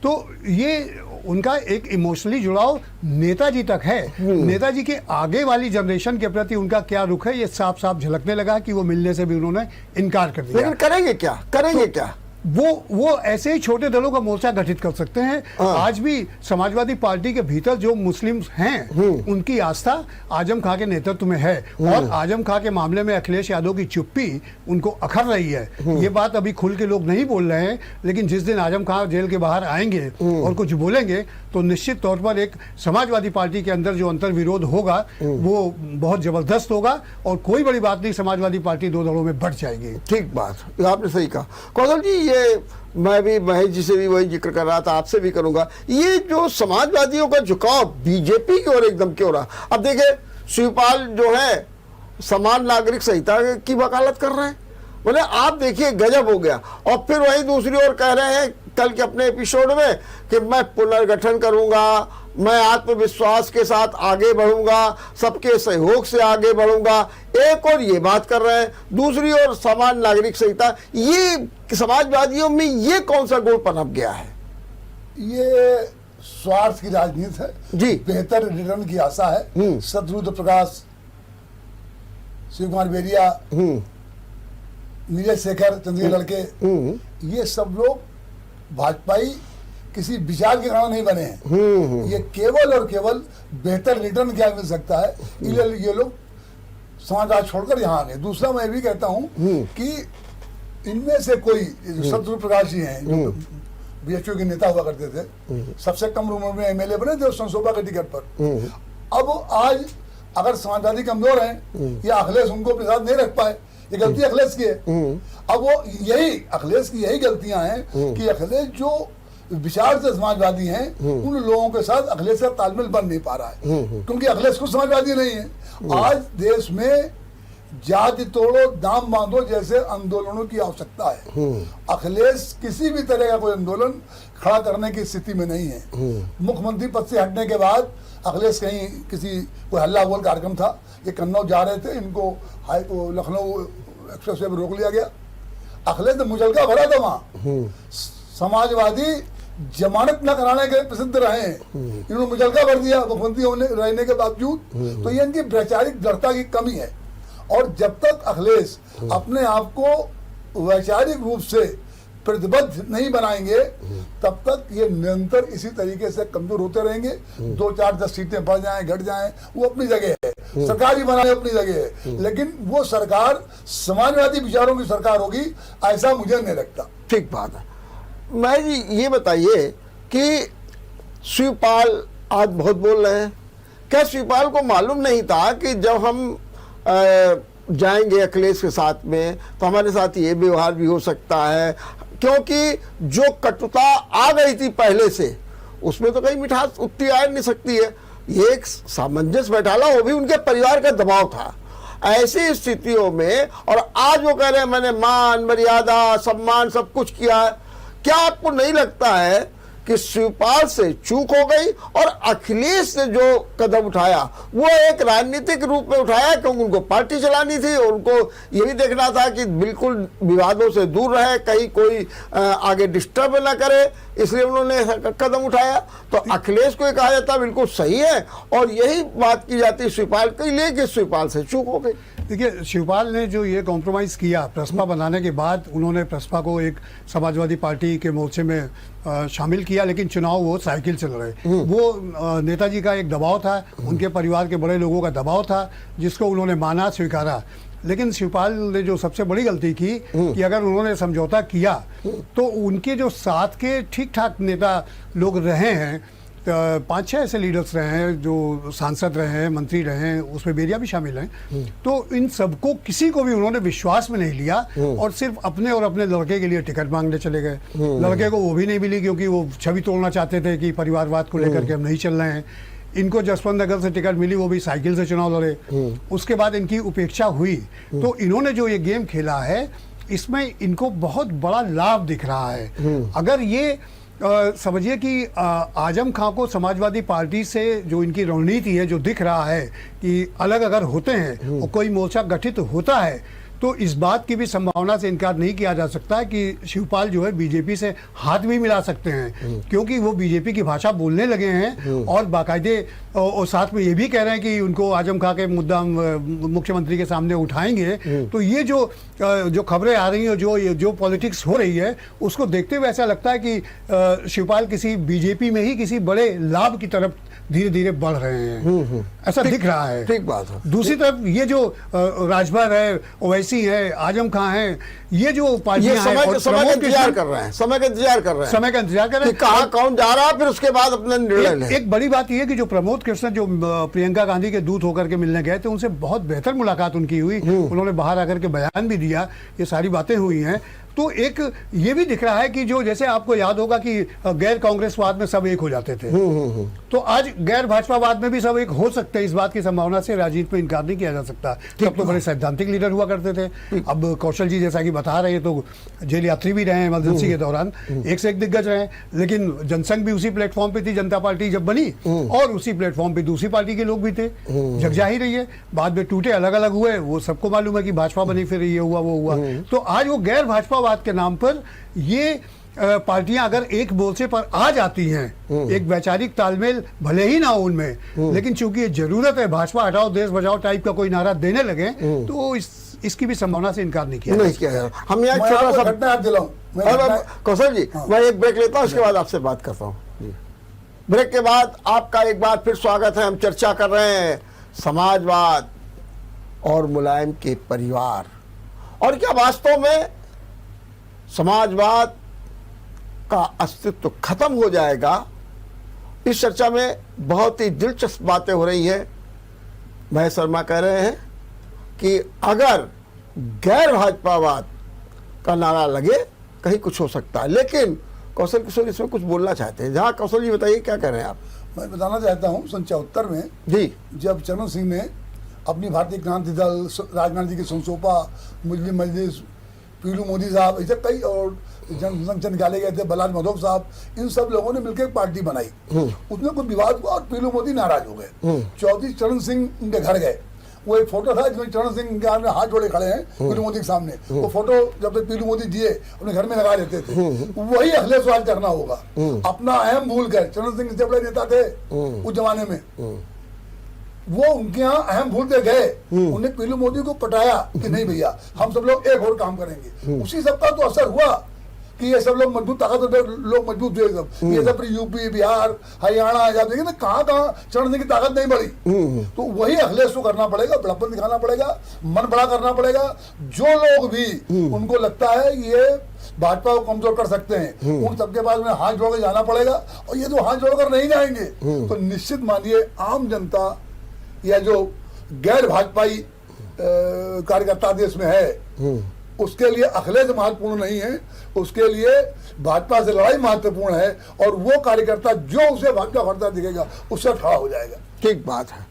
तो ये उनका एक इमोशनली जुड़ाव नेताजी तक है। नेताजी के आगे वाली जनरेशन के प्रति उनका क्या रुख है ये साफ साफ झलकने लगा कि वो मिलने से भी उन्होंने इनकार कर दिया। लेकिन करेंगे क्या, करेंगे क्या? वो ऐसे ही छोटे दलों का मोर्चा गठित कर सकते हैं। आज भी समाजवादी पार्टी के भीतर जो मुस्लिम हैं उनकी आस्था आजम खां के नेतृत्व में है, और आजम खां के मामले में अखिलेश यादव की चुप्पी उनको अखर रही है। ये बात अभी खुल के लोग नहीं बोल रहे हैं, लेकिन जिस दिन आजम खां जेल के बाहर आएंगे और कुछ बोलेंगे तो निश्चित तौर पर एक समाजवादी पार्टी के अंदर जो अंतर विरोध होगा वो बहुत जबरदस्त होगा, और कोई बड़ी बात नहीं, समाजवादी पार्टी दो दलों में बढ़ जाएगी। ठीक बात, आपने सही कहा कौशल जी। ये मैं भी महेश जी से भी वही जिक्र कर रहा था, आपसे भी करूंगा, ये जो समाजवादियों का झुकाव बीजेपी की ओर एकदम क्यों रहा? अब देखिए शिवपाल जो है समान नागरिक संहिता की वकालत कर रहे हैं, बोले आप देखिए गजब हो गया। और फिर वही दूसरी ओर कह रहे हैं कल के अपने एपिसोड में कि मैं पुनर्गठन करूंगा, मैं आत्मविश्वास के साथ आगे बढ़ूंगा, सबके सहयोग से आगे बढ़ूंगा। एक और ये बात कर रहे हैं, दूसरी ओर समान नागरिक संहिता। ये समाजवादियों में ये कौन सा गुण पनप गया है? ये स्वार्थ की राजनीति है जी, बेहतर रिटर्न की आशा है। शत्रुघ्न प्रकाश, शिवकुमार बेरिया, नीरज शेखर, चंद्रीय लड़के, ये सब लोग भाजपाई किसी विचार के कारण नहीं बने हैं। ये केवल और केवल बेहतर रिटर्न क्या मिल सकता है, ये लोग समाजवाद छोड़कर यहाँ आ गए। दूसरा मैं भी कहता हूँ कि इनमें से कोई शत्रुघ्न प्रकाश जी हैं जो बीएचयू के नेता हुआ करते थे, सबसे कम उम्र में एमएलए बने थे संसोबा के टिकट पर। अब आज अगर समाजवादी कमजोर हैं या अखिलेश उनको अपने साथ नहीं रख पाए, ये गलती अखिलेश की है। अब वो यही अखिलेश की यही गलतियां हैं कि अखिलेश जो विचार से समाजवादी हैं उन लोगों के साथ अखिलेश का तालमेल बन नहीं पा रहा है, क्योंकि अखिलेश को समाजवादी नहीं है। आज देश में जाति तोड़ो दाम बांधो जैसे आंदोलनों की आवश्यकता है। अखिलेश किसी भी तरह का कोई आंदोलन खड़ा करने की स्थिति में नहीं है। मुख्यमंत्री पद से हटने के बाद अखिलेश कहीं किसी कोई हल्ला बोल कार्यक्रम था, ये कन्नौज जा रहे थे, इनको लखनऊ एक्सप्रेस वे पर रोक लिया गया। अखिलेश ने मुचलका भरा था वहां। समाजवादी जमानत न कराने के प्रसिद्ध रहे हैं, इन्होंने मुचलका भर दिया मुख्यमंत्री होने रहने के बावजूद। तो ये इनकी वैचारिक दृढ़ता की कमी है। और जब तक अखिलेश अपने आप को वैचारिक रूप से प्रतिबद्ध नहीं बनाएंगे तब तक ये निरंतर इसी तरीके से कमजोर होते रहेंगे। 2, 4, 10 सीटें बढ़ जाएं घट जाएं वो अपनी जगह है, सरकार ही बनाए अपनी जगह है, लेकिन वो सरकार समाजवादी विचारों की सरकार होगी ऐसा मुझे नहीं लगता। ठीक बात है। मैं जी ये बताइए कि शिवपाल आज बहुत बोल रहे हैं, क्या शिवपाल को मालूम नहीं था कि जब हम जाएंगे अखिलेश के साथ में तो हमारे साथ ये व्यवहार भी हो सकता है, क्योंकि जो कटुता आ गई थी पहले से उसमें तो कहीं मिठास उतनी आ नहीं सकती है। ये एक सामंजस्य बैठाला, वो भी उनके परिवार का दबाव था। ऐसी स्थितियों में और आज वो कह रहे हैं मैंने मान मर्यादा सम्मान सब कुछ किया है, क्या आपको नहीं लगता है कि शिवपाल से चूक हो गई और अखिलेश ने जो कदम उठाया वो एक राजनीतिक रूप में उठाया, क्योंकि उनको पार्टी चलानी थी और उनको ये भी देखना था कि बिल्कुल विवादों से दूर रहे, कहीं कोई आगे डिस्टर्ब ना करे, इसलिए उन्होंने कदम उठाया। तो अखिलेश को कहा जाता बिल्कुल सही है और यही बात की जाती है शिवपाल के लिए कि शिवपाल से चूक हो गई। देखिए, शिवपाल ने जो ये कॉम्प्रोमाइज़ किया प्रसपा बनाने के बाद, उन्होंने प्रसपा को एक समाजवादी पार्टी के मोर्चे में शामिल किया, लेकिन चुनाव वो साइकिल चल रहे। वो नेताजी का एक दबाव था, उनके परिवार के बड़े लोगों का दबाव था, जिसको उन्होंने माना स्वीकारा। लेकिन शिवपाल ने जो सबसे बड़ी गलती की कि अगर उन्होंने समझौता किया तो उनके जो साथ के ठीक ठाक नेता लोग रहे हैं, 5-6 ऐसे लीडर्स रहे हैं जो सांसद रहे हैं, मंत्री रहे हैं, उसमें बेरिया भी शामिल हैं, तो इन सबको किसी को भी उन्होंने विश्वास में नहीं लिया और सिर्फ अपने और अपने लड़के के लिए टिकट मांगने चले गए। लड़के को वो भी नहीं मिली क्योंकि वो छवि तोड़ना चाहते थे कि परिवारवाद को लेकर के हम नहीं चल रहे हैं। इनको जसवंत नगर से टिकट मिली, वो भी साइकिल से चुनाव लड़े। उसके बाद इनकी उपेक्षा हुई। तो इन्होंने जो ये गेम खेला है इसमें इनको बहुत बड़ा लाभ दिख रहा है। अगर ये समझिए कि आजम खां को समाजवादी पार्टी से जो इनकी रणनीति है, जो दिख रहा है कि अलग अगर होते हैं और कोई मोर्चा गठित होता है, तो इस बात की भी संभावना से इनकार नहीं किया जा सकता कि शिवपाल जो है बीजेपी से हाथ भी मिला सकते हैं, क्योंकि वो बीजेपी की भाषा बोलने लगे हैं और बाकायदे और साथ में ये भी कह रहे हैं कि उनको आजम खां के मुद्दा मुख्यमंत्री के सामने उठाएंगे। तो ये जो खबरें आ रही हैं, जो पॉलिटिक्स हो रही है, उसको देखते हुए ऐसा लगता है कि शिवपाल किसी बीजेपी में ही किसी बड़े लाभ की तरफ धीरे धीरे बढ़ रहे हैं, ऐसा दिख रहा है। ठीक बात है। दूसरी तरफ ये जो राजभर है, ओवैसी है, आजम खां है, ये जो पार्टियां हैं, समय का इंतजार कर रहे हैं, समय का इंतजार कर रहे हैं कहाँ कौन जा रहा है, फिर उसके बाद अपना निर्णय लें। एक बड़ी बात यह है कि जो प्रमोद कृष्ण जो प्रियंका गांधी के दूत होकर के मिलने गए थे, उनसे बहुत बेहतर मुलाकात उनकी हुई। उन्होंने बाहर आकर के बयान भी दिया, ये सारी बातें हुई हैं। तो एक ये भी दिख रहा है कि जो जैसे आपको याद होगा कि गैर कांग्रेसवाद में सब एक हो जाते थे, तो आज गैर भाजपावाद में भी सब एक हो सकते हैं। इस बात की संभावना से राजनीति में इनकार नहीं किया जा सकता। सब तो बड़े सैद्धांतिक लीडर हुआ करते थे। अब कौशल जी जैसा कि बता रहे हैं तो जेल यात्री भी रहे इमरजेंसी के दौरान, एक से एक दिग्गज रहे, लेकिन जनसंघ भी उसी प्लेटफॉर्म पे थी जनता पार्टी जब बनी, और उसी प्लेटफॉर्म पे दूसरी पार्टी के लोग भी थे। जगजाहिर रही है, बाद में टूटे, अलग अलग हुए, वो सबको मालूम है कि भाजपा बनी, फिर ये हुआ वो हुआ। तो आज वो गैर भाजपा के नाम पर ये पार्टियां अगर एक मोर्चे पर आ जाती हैं, एक वैचारिक तालमेल भले ही ना हो उनमें, लेकिन चूंकि ये जरूरत है भाजपा हटाओ देश बचाओ टाइप का कोई नारा देने लगे, तो इसकी भी संभावना से इनकार नहीं किया जा रहा। हम यहाँ छोटा सा घटना याद दिलाऊं कौशल जी, मैं एक ब्रेक लेता हूँ, उसके बाद आपसे बात करता हूँ। ब्रेक के बाद आपका एक बार फिर स्वागत है। हम चर्चा कर रहे हैं समाजवाद और मुलायम के परिवार, और क्या वास्तव में समाजवाद का अस्तित्व खत्म हो जाएगा। इस चर्चा में बहुत ही दिलचस्प बातें हो रही हैं। महेश शर्मा कह रहे हैं कि अगर गैर भाजपावाद का नारा लगे कहीं कुछ हो सकता है, लेकिन कौशल किशोर इसमें कुछ बोलना चाहते हैं। जहाँ कौशल जी बताइए क्या कह रहे हैं आप। मैं बताना चाहता हूँ, सन 74 में जी जब चरण सिंह ने अपनी भारतीय क्रांति दल, राजीव गांधी की संसोपा, मुस्लिम मजलिस, पीलू मोदी साहब, ऐसे कई, और जनसंघ से निकाले गए थे बलाल मधोक साहब, इन सब लोगों ने मिलकर एक पार्टी बनाई। उसमें कुछ विवाद हुआ और पीलू मोदी नाराज हो गए। चौधरी चरण सिंह उनके घर गए। वो एक फोटो था जिसमें चरण सिंह के हाथ जोड़े खड़े हैं पीलू मोदी के सामने। वो फोटो जब तक पीलू मोदी जिए अपने घर में लगा लेते थे। वही अगले सवाल करना होगा। अपना अहम भूल गए। चरण सिंह इतने बड़े नेता थे उस जमाने में, वो उनके यहाँ अहम भूल के गए। उन्हें पीलू मोदी को पटाया कि नहीं भैया, हम सब लोग एक और काम करेंगे। उसी सबका तो असर हुआ कि ये सब लोग मजबूत, ताकतवर लोग मजबूत हुए। सब ये सब यूपी, बिहार, हरियाणा, आप देखिए ना कहाँ चरण सिंह की ताकत नहीं बढ़ी। तो वही अखिलेश को करना पड़ेगा, बड़प्पन दिखाना पड़ेगा, मन बड़ा करना पड़ेगा। जो लोग भी उनको लगता है ये भाजपा को कमजोर कर सकते हैं, उन सबके पास में हाथ जोड़ के जाना पड़ेगा। और ये जो हाथ जोड़कर नहीं जाएंगे तो निश्चित मानिए आम जनता या जो गैर भाजपाई कार्यकर्ता देश में है, उसके लिए अखिलेश महत्वपूर्ण नहीं है, उसके लिए भाजपा से लड़ाई महत्वपूर्ण है। और वो कार्यकर्ता जो उसे भाजपा करता दिखेगा उससे खड़ा हो जाएगा। ठीक बात है।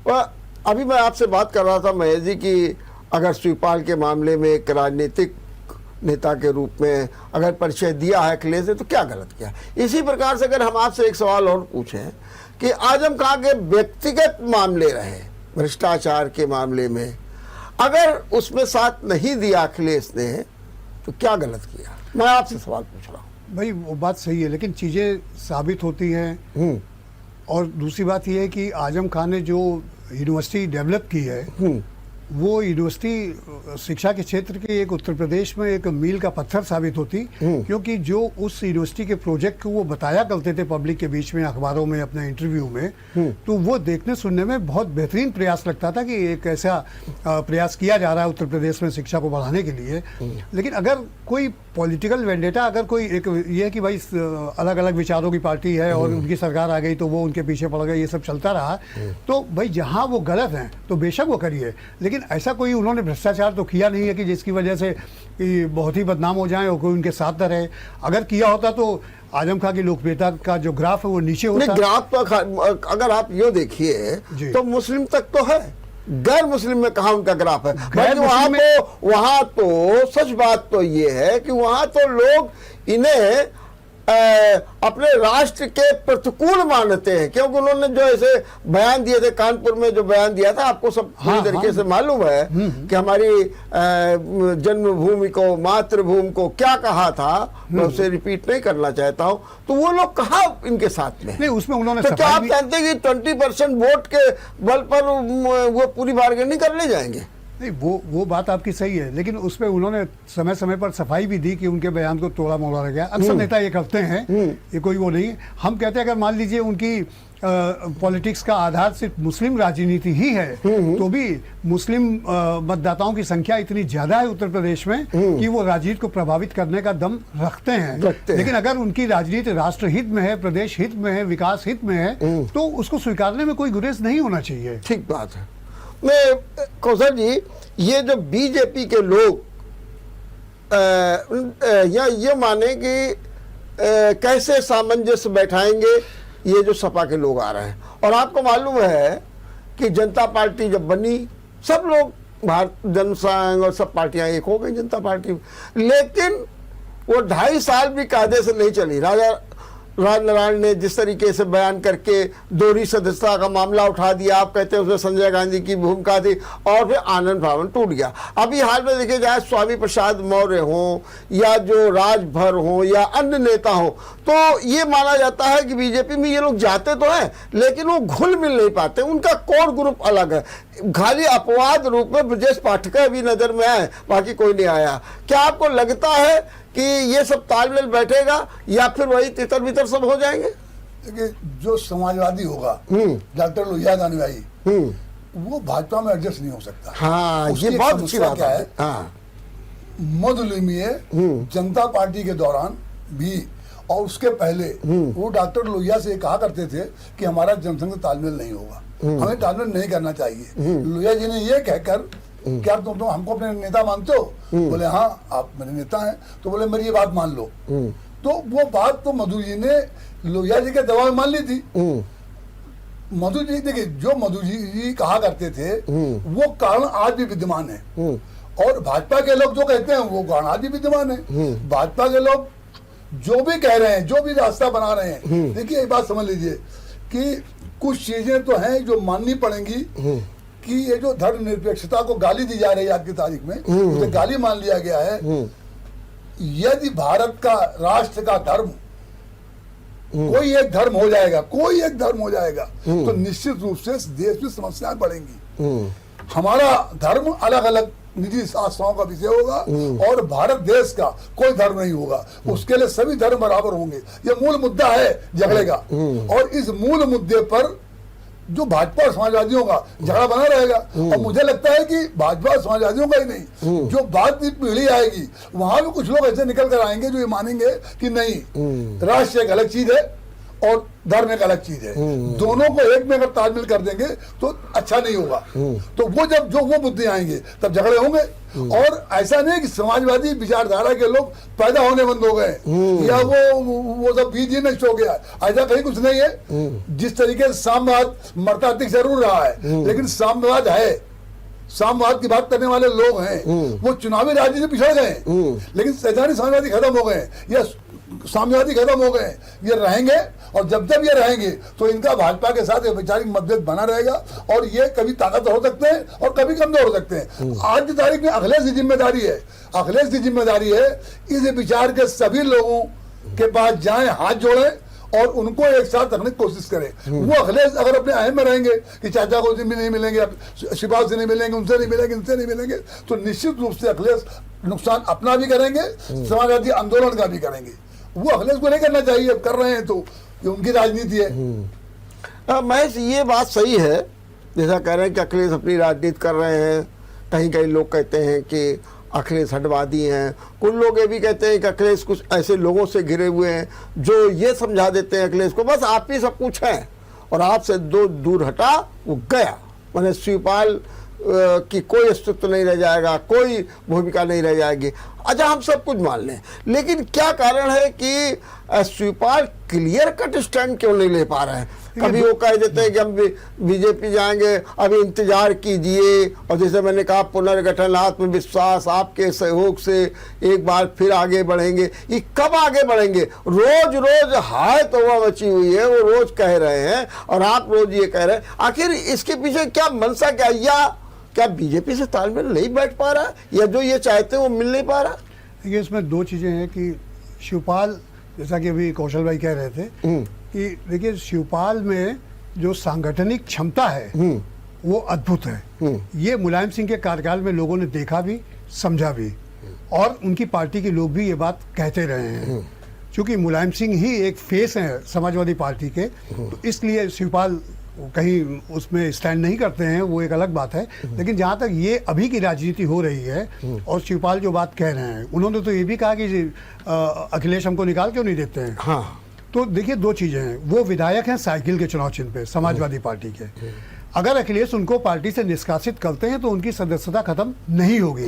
और अभी मैं आपसे बात कर रहा था महेश जी कि अगर शिवपाल के मामले में एक राजनीतिक नेता के रूप में अगर परिचय दिया है अखिलेश ने तो क्या गलत किया। इसी प्रकार से अगर हम आपसे एक सवाल और पूछें कि आजम खां के व्यक्तिगत मामले रहे भ्रष्टाचार के मामले में, अगर उसमें साथ नहीं दिया अखिलेश ने तो क्या गलत किया? मैं आपसे सवाल पूछ रहा हूँ। भाई वो बात सही है, लेकिन चीज़ें साबित होती हैं। और दूसरी बात यह है कि आजम खान ने जो यूनिवर्सिटी डेवलप की है वो यूनिवर्सिटी शिक्षा के क्षेत्र के एक उत्तर प्रदेश में एक मील का पत्थर साबित होती, क्योंकि जो उस यूनिवर्सिटी के प्रोजेक्ट को वो बताया करते थे पब्लिक के बीच में, अखबारों में, अपने इंटरव्यू में, तो वो देखने सुनने में बहुत बेहतरीन प्रयास लगता था कि एक ऐसा प्रयास किया जा रहा है उत्तर प्रदेश में शिक्षा को बढ़ाने के लिए। लेकिन अगर कोई पॉलिटिकल वेंडेटा, अगर कोई एक ये है कि भाई अलग अलग विचारों की पार्टी है और उनकी सरकार आ गई तो वो उनके पीछे पड़ गए, ये सब चलता रहा, तो भाई जहाँ वो गलत हैं तो बेशक वो करिए, लेकिन ऐसा कोई उन्होंने भ्रष्टाचार तो किया नहीं है कि जिसकी वजह से कि बहुत ही बदनाम हो जाए और कोई उनके साथ न रहे। अगर किया होता तो आजम खां की लोकप्रियता का जो ग्राफ है वो नीचे होता। ग्राफ तो अगर आप यो देखिए तो मुस्लिम तक तो है, गैर मुस्लिम में कहा उनका ग्राफ है। वहां तो सच बात तो ये है कि वहां तो लोग इन्हें अपने राष्ट्र के प्रतिकूल मानते हैं, क्योंकि उन्होंने जो ऐसे बयान दिए थे, कानपुर में जो बयान दिया था, आपको सब पूरी तरीके से मालूम है कि हमारी जन्मभूमि को, मातृभूमि को क्या कहा था, मैं उसे रिपीट नहीं करना चाहता हूं। तो वो लोग कहाँ इनके साथ में नहीं, उसमें उन्होंने तो क्या आप जानते हैं कि 20% वोट के बल पर वो पूरी बार्गेनिंग कर ले जाएंगे? नहीं, वो बात आपकी सही है, लेकिन उसमें उन्होंने समय समय पर सफाई भी दी कि उनके बयान को तोड़ा मोड़ा रह गया। अक्सर नेता ये करते हैं, ये कोई वो नहीं। हम कहते हैं अगर मान लीजिए उनकी पॉलिटिक्स का आधार सिर्फ मुस्लिम राजनीति ही है तो भी मुस्लिम मतदाताओं की संख्या इतनी ज्यादा है उत्तर प्रदेश में कि वो राजनीति को प्रभावित करने का दम रखते हैं। लेकिन अगर उनकी राजनीति राष्ट्र हित में है, प्रदेश हित में है, विकास हित में है, तो उसको स्वीकारने में कोई गुरेज नहीं होना चाहिए। ठीक बात है। मैं कौशल जी, ये जो बीजेपी के लोग या ये माने कि कैसे सामंजस्य बैठाएंगे ये जो सपा के लोग आ रहे हैं, और आपको मालूम है कि जनता पार्टी जब बनी सब लोग, भारत जनसंघ और सब पार्टियां एक हो गई जनता पार्टी, लेकिन वो 2.5 साल भी कायदे से नहीं चली। राजा राजनारायण ने जिस तरीके से बयान करके दोहरी सदस्यता का मामला उठा दिया, आप कहते हैं उसमें संजय गांधी की भूमिका थी, और फिर आनंद भवन टूट गया। अभी हाल में देखे जाए स्वामी प्रसाद मौर्य हो या जो राजभर हो या अन्य नेता हो, तो ये माना जाता है कि बीजेपी में ये लोग जाते तो हैं लेकिन वो घुल मिल नहीं पाते, उनका कोर ग्रुप अलग है। खाली अपवाद रूप में ब्रजेश पाठक भी नजर में आए, बाकी कोई नहीं आया। क्या आपको लगता है कि ये सब तालमेल बैठेगा या फिर वही तितर बितर सब हो जाएंगे? देखिए, जो समाजवादी होगा डॉक्टर लोहिया अनुयायी, वो भाजपा में एडजस्ट नहीं हो सकता। हाँ, ये बहुत अच्छी बात है। हाँ, मधुलिमीय जनता पार्टी के दौरान भी और उसके पहले वो डॉक्टर लोहिया से कहा करते थे कि हमारा जनसंघ से तालमेल नहीं होगा, हमें तालमेल नहीं करना चाहिए। लोहिया जी ने ये कहकर, क्या तुम हमको अपने नेता मानते हो? बोले हाँ, आप मेरे नेता हैं। तो बोले मेरी ये बात मान लो। तो वो बात तो मधु जी ने लोहिया जी के दबाव में मान ली थी। मधु जी देखिए, जो मधु जी कहा करते थे वो कारण आज भी विद्यमान है, और भाजपा के लोग जो कहते हैं वो कारण आज भी विद्यमान है। भाजपा के लोग जो भी कह रहे हैं, जो भी रास्ता बना रहे हैं, देखिए एक बात समझ लीजिए कि कुछ चीजें तो हैं जो माननी पड़ेंगी कि ये जो धर्मनिरपेक्षता को गाली दी जा रही है आज की तारीख में, उसे गाली मान लिया गया है। यदि भारत का राष्ट्र का धर्म कोई एक धर्म हो जाएगा, कोई एक धर्म हो जाएगा, तो निश्चित रूप से इस देश में समस्याएं बढ़ेंगी। हमारा धर्म अलग अलग निजी आस्थाओं का विषय होगा और भारत देश का कोई धर्म नहीं होगा, उसके लिए सभी धर्म बराबर होंगे। ये मूल मुद्दा है झगड़े का, और इस मूल मुद्दे पर जो भाजपा और समाजवादियों का झगड़ा बना रहेगा। और मुझे लगता है कि भाजपा और समाजवादियों का ही नहीं, जो बाद की पीढ़ी आएगी वहां भी कुछ लोग ऐसे निकल कर आएंगे जो ये मानेंगे कि नहीं, राष्ट्र एक अलग चीज है और धर्म एक अलग चीज है, दोनों को एक में अगर तालमेल कर देंगे तो अच्छा नहीं होगा। तो वो जब जो वो मुद्दे आएंगे तब झगड़े होंगे। और ऐसा नहीं कि समाजवादी विचारधारा के लोग पैदा होने बंद हो गए या वो सब बीज ही नष्ट हो गया, ऐसा कहीं कुछ नहीं है। जिस तरीके से साम्यवाद मर्तात्मक जरूर रहा है, लेकिन साम्यवाद है, साम्यवाद की बात करने वाले लोग हैं, वो चुनावी राजनीति से पिछड़ गए, लेकिन सैद्धांतिक साम्यवादी खत्म हो गए या साम्यवादी खत्म हो गए, ये रहेंगे। और जब जब ये रहेंगे तो इनका भाजपा के साथ वैचारिक मतभेद बना रहेगा, और ये कभी ताकतवर हो सकते हैं और कभी कमजोर हो सकते हैं। आज की तारीख में अखिलेश की जिम्मेदारी है, अखिलेश की जिम्मेदारी है इस विचार के सभी लोगों के पास जाएं, हाथ जोड़ें और उनको एक साथ रखने की कोशिश करें। वो अखिलेश अगर अपने अहम में रहेंगे कि चाचा को भी नहीं मिलेंगे, शिवराज से नहीं मिलेंगे, उनसे नहीं मिलेंगे, इनसे नहीं मिलेंगे, तो निश्चित रूप से अखिलेश नुकसान अपना भी करेंगे, समाजवादी आंदोलन का भी करेंगे। वो अखिलेश को नहीं करना चाहिए, कर रहे हैं तो ये उनकी राजनीति है। महेश, ये बात सही है, जैसा कह रहे हैं कि अखिलेश अपनी राजनीति कर रहे हैं। कहीं कहीं लोग कहते हैं कि अखिलेश हटवादी हैं, कुछ लोग ये भी कहते हैं कि अखिलेश कुछ ऐसे लोगों से घिरे हुए हैं जो ये समझा देते हैं अखिलेश को बस आप ही सब कुछ हैं और आपसे दो दूर हटा वो गया, मैंने शिवपाल कि कोई अस्तित्व नहीं रह जाएगा, कोई भूमिका नहीं रह जाएगी। अच्छा, हम सब कुछ मान लें, लेकिन क्या कारण है कि शिवपाल क्लियर कट स्टैंड क्यों नहीं ले पा रहे हैं? कभी वो कह देते हैं कि हम बीजेपी जाएंगे, अभी इंतजार कीजिए, और जैसे मैंने कहा पुनर्गठन, आत्मविश्वास, आपके सहयोग से एक बार फिर आगे बढ़ेंगे। ये कब आगे बढ़ेंगे? रोज रोज हाय तौबा मची हुई है, वो रोज कह रहे हैं और आप रोज ये कह रहे हैं। आखिर इसके पीछे क्या मंशा, क्या बीजेपी से तालमेल नहीं बैठ पा रहा या जो ये चाहते हैं वो मिल नहीं पा रहा? देखिए, इसमें दो चीज़ें हैं कि शिवपाल, जैसा कि अभी कौशल भाई कह रहे थे कि देखिए शिवपाल में जो सांगठनिक क्षमता है वो अद्भुत है। ये मुलायम सिंह के कार्यकाल में लोगों ने देखा भी, समझा भी, और उनकी पार्टी के लोग भी ये बात कहते रहे हैं। क्योंकि मुलायम सिंह ही एक फेस है समाजवादी पार्टी के, तो इसलिए शिवपाल कहीं उसमें स्टैंड नहीं करते हैं, वो एक अलग बात है। लेकिन जहाँ तक ये अभी की राजनीति हो रही है और शिवपाल जो बात कह रहे हैं, उन्होंने तो ये भी कहा कि अखिलेश हमको निकाल क्यों नहीं देते हैं। हाँ, तो देखिए दो चीज़ें हैं, वो विधायक हैं साइकिल के चुनाव चिन्ह पे समाजवादी पार्टी के। अगर अखिलेश उनको पार्टी से निष्कासित करते हैं तो उनकी सदस्यता खत्म नहीं होगी,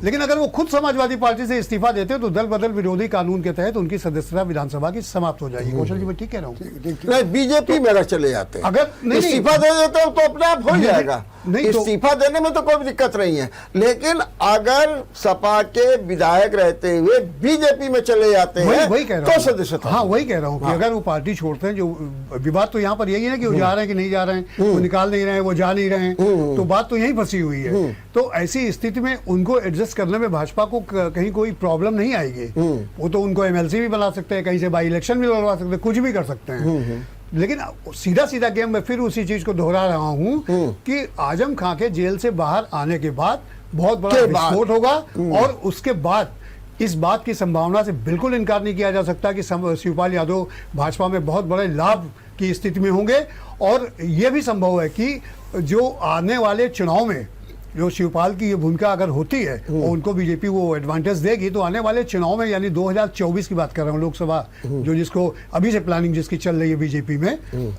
लेकिन अगर वो खुद समाजवादी पार्टी से इस्तीफा देते हैं तो दल बदल विरोधी कानून के तहत उनकी सदस्यता विधानसभा की समाप्त हो जाएगी। कौशल जी, मैं ठीक कह रहा हूँ? नहीं, बीजेपी में अगर चले जाते हैं, अगर इस्तीफा दे देते हो तो अपने आप हो जाएगा। नहीं, इस्तीफा देने में तो कोई दिक्कत नहीं है, लेकिन अगर सपा के विधायक रहते हुए बीजेपी में चले जाते हैं वही कह रहा तो सदस्यता। हाँ, वही कह रहा हूँ कि अगर वो पार्टी छोड़ते हैं, जो विवाद तो यहाँ पर यही है कि वो जा रहे हैं कि नहीं जा रहे हैं, वो निकाल नहीं रहे हैं, वो जा नहीं रहे हैं, तो बात तो यहीं फंसी हुई है। तो ऐसी स्थिति में उनको एडजस्ट करने में भाजपा को कहीं कोई प्रॉब्लम नहीं आएगी। वो तो उनको एमएलसी भी बना सकते हैं, कहीं से बाई इलेक्शन भी लड़वा सकते हैं, कुछ भी कर सकते हैं। लेकिन सीधा सीधा गेम में फिर उसी चीज को दोहरा रहा हूं कि आजम खां के जेल से बाहर आने के बाद बहुत बड़ा विस्फोट होगा, और उसके बाद इस बात की संभावना से बिल्कुल इनकार नहीं किया जा सकता कि शिवपाल यादव भाजपा में बहुत बड़े लाभ की स्थिति में होंगे। और यह भी संभव है कि जो आने वाले चुनाव में जो शिवपाल की ये भूमिका अगर होती है और उनको बीजेपी वो एडवांटेज देगी, तो आने वाले चुनाव में, यानी 2024 की बात कर रहा हूँ, लोकसभा जो जिसको अभी से प्लानिंग जिसकी चल रही है बीजेपी में,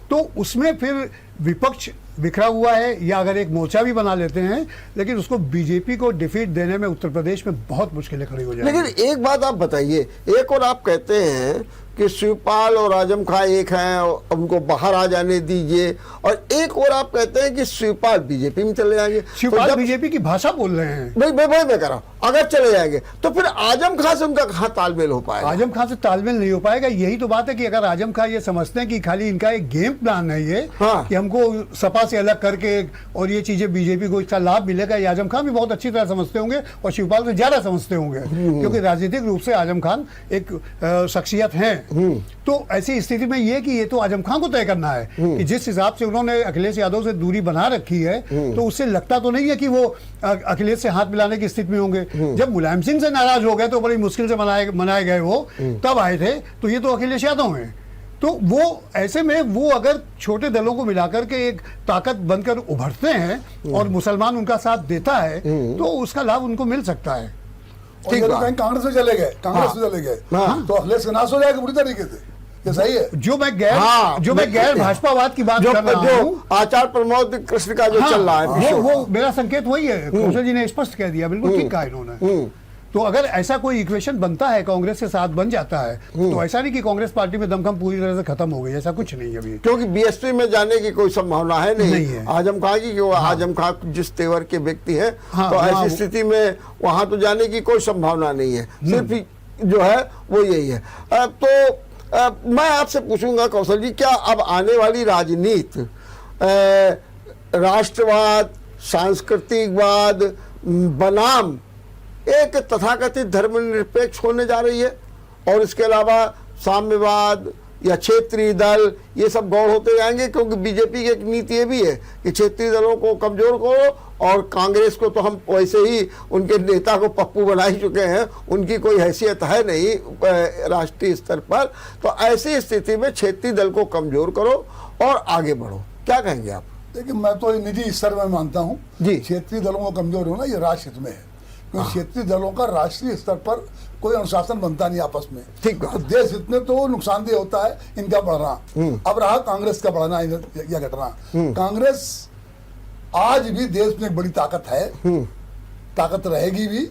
तो उसमें फिर विपक्ष बिखरा हुआ है या अगर एक मोर्चा भी बना लेते हैं, लेकिन उसको बीजेपी को डिफीट देने में उत्तर प्रदेश में बहुत मुश्किलें खड़ी हो जाएंगी। लेकिन एक बात आप बताइए, एक और आप कहते हैं कि शिवपाल और आजम खां एक हैं, उनको बाहर आ जाने दीजिए, और एक और आप कहते हैं कि शिवपाल बीजेपी में चले जाएंगे। शिवपाल तो बीजेपी की भाषा बोल रहे हैं। भाई मैं कह रहा हूं, अगर चले जाएंगे तो फिर आजम खां से उनका कहाँ तालमेल हो पाएगा? आजम खां से तालमेल नहीं हो पाएगा। यही तो बात है कि अगर आजम खां ये समझते हैं कि खाली इनका एक गेम प्लान है ये, हाँ। कि हमको सपा से अलग करके और ये चीजें बीजेपी को इसका लाभ मिलेगा, ये आजम खान भी बहुत अच्छी तरह समझते होंगे और शिवपाल से ज्यादा समझते होंगे, क्योंकि राजनीतिक रूप से आजम खान एक शख्सियत हैं। तो ऐसी स्थिति में ये कि ये तो आजम खान को तय करना है कि जिस हिसाब से उन्होंने अखिलेश यादव से दूरी बना रखी है, तो उससे लगता तो नहीं है कि वो अखिलेश से हाथ मिलाने की स्थिति में होंगे। जब मुलायम सिंह से नाराज हो गए तो बड़ी मुश्किल से मनाए गए वो, तब आए थे, तो ये तो अखिलेश यादव हैं। तो वो ऐसे में वो अगर छोटे दलों को मिलाकर के एक ताकत बनकर उभरते हैं और मुसलमान उनका साथ देता है, तो उसका लाभ उनको मिल सकता है। ठीक है, कहीं कांग्रेस में चले गए, तो अखिलेश का नाश हो जाएगा बुरी तरीके से। ये सही है। जो मैं गैर भाजपावाद की बात कर रहा हूँ, आचार प्रमोद कृष्ण का जो चल रहा है, वो मेरा संकेत वही है। कौशल जी ने स्पष्ट कह दिया, बिल्कुल ठीक कहा इन्होंने। तो अगर ऐसा कोई इक्वेशन बनता है, कांग्रेस के साथ बन जाता है, तो ऐसा नहीं कि कांग्रेस पार्टी में दमखम पूरी तरह से खत्म हो गई, ऐसा कुछ नहीं है अभी, क्योंकि बीएसपी में जाने की कोई संभावना है नहीं है। आजम खां की, आजम खां जिस तेवर के व्यक्ति है, तो ऐसी स्थिति में वहां तो जाने की कोई संभावना नहीं है। सिर्फ जो है वो यही है। तो मैं आपसे पूछूंगा कौशल जी, क्या अब आने वाली राजनीति राष्ट्रवाद, सांस्कृतिकवाद बनाम एक तथाकथित धर्मनिरपेक्ष होने जा रही है, और इसके अलावा साम्यवाद या क्षेत्रीय दल ये सब गौड़ होते जाएंगे? क्योंकि बीजेपी की एक नीति ये भी है कि क्षेत्रीय दलों को कमजोर करो, और कांग्रेस को तो हम वैसे ही उनके नेता को पप्पू बना ही चुके हैं, उनकी कोई हैसियत है नहीं राष्ट्रीय स्तर पर। तो ऐसी स्थिति में क्षेत्रीय दल को कमजोर करो और आगे बढ़ो, क्या कहेंगे आप? देखिए, मैं तो निजी स्तर में मानता हूँ जी, क्षेत्रीय दलों को कमजोर होना ये राष्ट्र हित में है, क्योंकि क्षेत्रीय दलों का राष्ट्रीय स्तर पर कोई अनुशासन बनता नहीं आपस में। ठीक तो देश हित में तो नुकसानदेह होता है इनका बढ़ना। अब रहा कांग्रेस का बढ़ना या घटना, कांग्रेस आज भी देश में एक बड़ी ताकत है, ताकत रहेगी भी।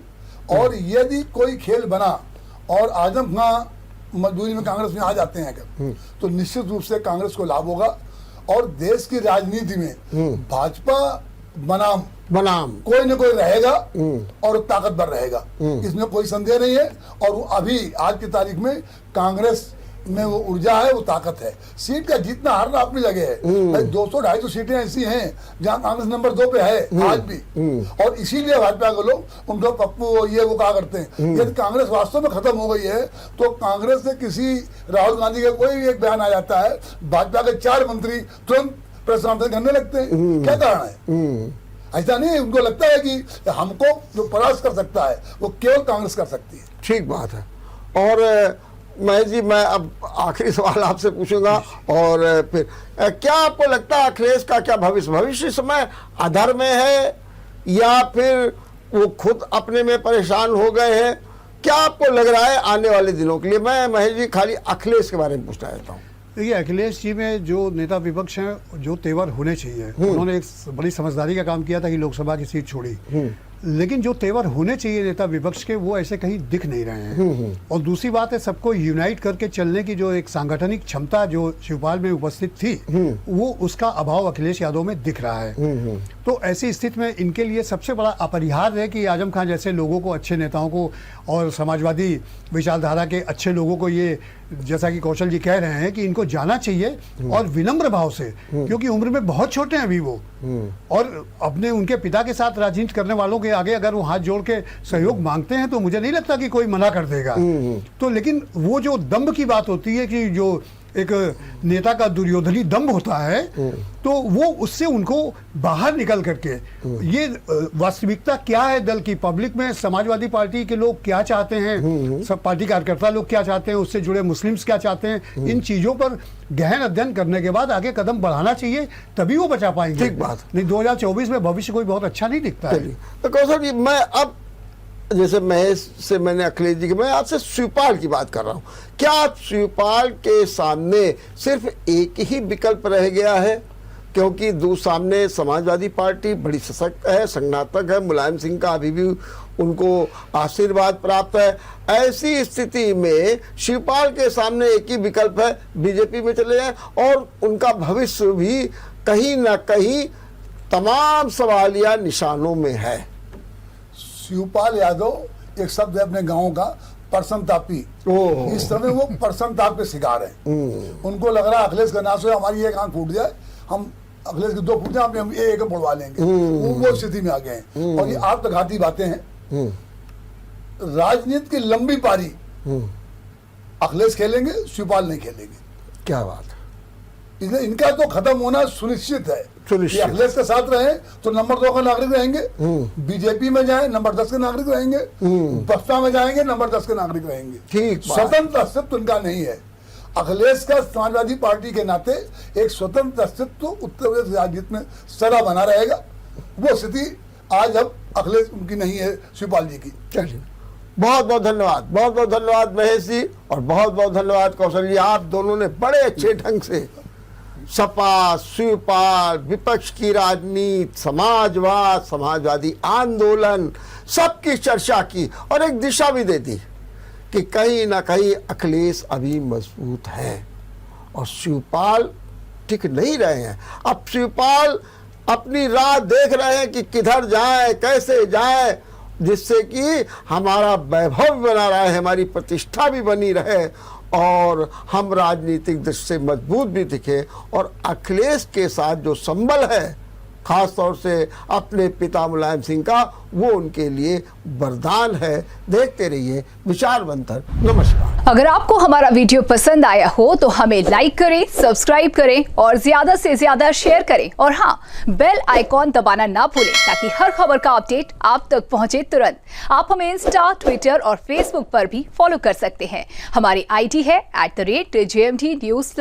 और यदि कोई खेल बना और आजम खां मजबूरी में कांग्रेस में आ जाते हैं अगर, तो निश्चित रूप से कांग्रेस को लाभ होगा, और देश की राजनीति में भाजपा बनाम कोई न कोई रहेगा और ताकतवर रहेगा, इसमें कोई संदेह नहीं है। और अभी आज की तारीख में कांग्रेस में वो ऊर्जा है, वो ताकत है। सीट का जीतना हारना अपनी जगह है भाई, 200-250 सीटें ऐसी हैं जहां कांग्रेस नंबर 2 पे है आज भी, और इसीलिए भाजपा के लोग उनको पप्पू ये वो कहा करते हैं। यदि कांग्रेस वास्तव में खत्म हो गई है, तो कांग्रेस से किसी राहुल गांधी का कोई भी एक बयान आ जाता है, भाजपा के 4 मंत्री तुरंत प्रेस कॉन्फ्रेंस करने लगते हैं। क्या कारण है? ऐसा नहीं, उनको लगता है कि हमको जो परास्त कर सकता है वो केवल कांग्रेस कर सकती है। ठीक बात है। और महेश जी, मैं अब आखिरी सवाल आपसे पूछूंगा, और फिर क्या आपको लगता है अखिलेश का क्या भविष्य इस समय अधर में है, या फिर वो खुद अपने में परेशान हो गए हैं? क्या आपको लग रहा है आने वाले दिनों के लिए? मैं महेश जी खाली अखिलेश के बारे में पूछना चाहता हूँ। देखिए, अखिलेश जी में जो नेता विपक्ष हैं, जो तेवर होने चाहिए, उन्होंने एक बड़ी समझदारी का काम किया था कि लोकसभा की सीट छोड़ी, लेकिन जो तेवर होने चाहिए नेता विपक्ष के, वो ऐसे कहीं दिख नहीं रहे हैं। और दूसरी बात है, सबको यूनाइट करके चलने की जो एक सांगठनिक क्षमता जो शिवपाल में उपस्थित थी, वो उसका अभाव अखिलेश यादव में दिख रहा है। तो ऐसी स्थिति में इनके लिए सबसे बड़ा अपरिहार्य है कि आजम खान जैसे लोगों को, अच्छे नेताओं को और समाजवादी विचारधारा के अच्छे लोगों को, ये जैसा कि कौशल जी कह रहे हैं कि इनको जाना चाहिए, और विनम्र भाव से, क्योंकि उम्र में बहुत छोटे हैं अभी वो, और अपने उनके पिता के साथ राजनीति करने वालों के आगे अगर वो हाथ जोड़ के सहयोग मांगते हैं, तो मुझे नहीं लगता कि कोई मना कर देगा। तो लेकिन वो जो दम्भ की बात होती है कि जो एक नेता का दुर्योधनी दम्भ होता है, तो वो उससे उनको बाहर निकल करके ये वास्तविकता क्या है दल की, पब्लिक में समाजवादी पार्टी के लोग क्या चाहते हैं, सब पार्टी कार्यकर्ता लोग क्या चाहते हैं, उससे जुड़े मुस्लिम्स क्या चाहते हैं, इन चीजों पर गहन अध्ययन करने के बाद आगे कदम बढ़ाना चाहिए, तभी वो बचा पाएंगे। ठीक बात। नहीं, 2024 में भविष्य कोई बहुत अच्छा नहीं दिखता है। तो कौशल जी, मैं अब जैसे महेश से मैंने अखिलेश जी की, मैं आपसे शिवपाल की बात कर रहा हूं। क्या शिवपाल के सामने सिर्फ एक ही विकल्प रह गया है क्योंकि सामने समाजवादी पार्टी बड़ी सशक्त है, संगठनात्मक है, मुलायम सिंह का अभी भी उनको आशीर्वाद प्राप्त है। ऐसी स्थिति में शिवपाल के सामने एक ही विकल्प है, बीजेपी में चले जाएं और उनका भविष्य भी कहीं ना कहीं तमाम सवालिया निशानों में है। शिवपाल यादव एक शब्द है अपने गांव का, परसंतापी। इस समय वो परसंताप के शिकार हैं। उनको लग रहा है अखिलेश का नाश हो, हमारी एक आंख फूट जाए, हम अखिलेश की दो फूट जाए, हम एक बढ़वा लेंगे। वो स्थिति में आ गए हैं और ये आत्मघाती बातें हैं। राजनीति की लंबी पारी अखिलेश खेलेंगे, शिवपाल नहीं खेलेंगे। क्या बात है। इसलिए इनका तो खत्म होना सुनिश्चित है। सुनिश्चित। ये अखिलेश के साथ रहे तो नंबर 2 का नागरिक रहेंगे, बीजेपी में जाए नंबर 10 के नागरिक रहेंगे, बसपा में जाएंगे नंबर 10 के नागरिक रहेंगे। ठीक। स्वतंत्र अस्तित्व इनका नहीं है। अखिलेश का समाजवादी पार्टी के नाते एक स्वतंत्र अस्तित्व उत्तर प्रदेश राजनीति में सदा बना रहेगा। वो स्थिति आज अब अखिलेश उनकी नहीं है, शिवपाल जी की। चलिए, बहुत बहुत धन्यवाद, बहुत बहुत धन्यवाद महेश जी, और बहुत बहुत धन्यवाद कौशल जी। आप दोनों ने बड़े अच्छे ढंग से सपा, शिवपाल, विपक्ष की राजनीति, समाजवाद, समाजवादी आंदोलन, सबकी चर्चा की और एक दिशा भी दे दी कि कहीं ना कहीं अखिलेश अभी मजबूत है और शिवपाल टिक नहीं रहे हैं। अब शिवपाल अपनी राह देख रहे हैं कि किधर जाए, कैसे जाए, जिससे कि हमारा वैभव बना रहे, हमारी प्रतिष्ठा भी बनी रहे और हम राजनीतिक दृष्टि से मजबूत भी दिखे। और अखिलेश के साथ जो संबल है, खास तौर से अपने पिता मुलायम सिंह का, वो उनके लिए वरदान है। देखते रहिए विचार मंथन। नमस्कार। अगर आपको हमारा वीडियो पसंद आया हो तो हमें लाइक करें, सब्सक्राइब करें और ज्यादा से ज्यादा शेयर करें। और हाँ, बेल आइकॉन दबाना ना भूलें ताकि हर खबर का अपडेट आप तक पहुंचे तुरंत। आप हमें इंस्टा, ट्विटर और फेसबुक पर भी फॉलो कर सकते हैं। हमारी आईडी है @JMT News।